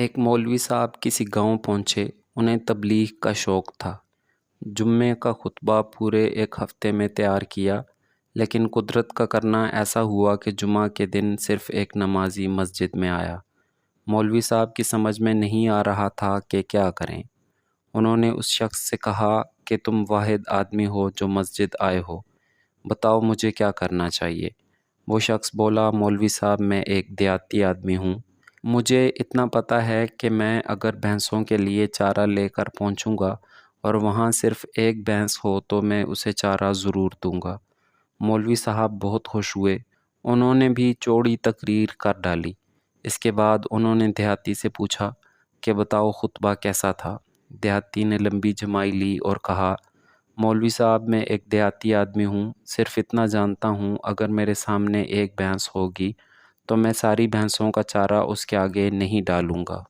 ایک مولوی صاحب کسی گاؤں پہنچے۔ انہیں تبلیغ کا شوق تھا۔ جمعے کا خطبہ پورے ایک ہفتے میں تیار کیا، لیکن قدرت کا کرنا ایسا ہوا کہ جمعہ کے دن صرف ایک نمازی مسجد میں آیا۔ مولوی صاحب کی سمجھ میں نہیں آ رہا تھا کہ کیا کریں۔ انہوں نے اس شخص سے کہا کہ تم واحد آدمی ہو جو مسجد آئے ہو، بتاؤ مجھے کیا کرنا چاہیے۔ وہ شخص بولا، مولوی صاحب میں ایک دیہاتی آدمی ہوں۔ مجھے اتنا پتہ ہے کہ میں اگر بھینسوں کے لیے چارہ لے کر پہنچوں گا اور وہاں صرف ایک بھینس ہو تو میں اسے چارہ ضرور دوں گا۔ مولوی صاحب بہت خوش ہوئے۔ انہوں نے بھی چوڑی تقریر کر ڈالی۔ اس کے بعد انہوں نے دیہاتی سے پوچھا کہ بتاؤ خطبہ کیسا تھا۔ دیہاتی نے لمبی جمائی لی اور کہا، مولوی صاحب میں ایک دیہاتی آدمی ہوں، صرف اتنا جانتا ہوں اگر میرے سامنے ایک بھینس ہوگی تو میں ساری بھینسوں کا چارہ اس کے آگے نہیں ڈالوں گا۔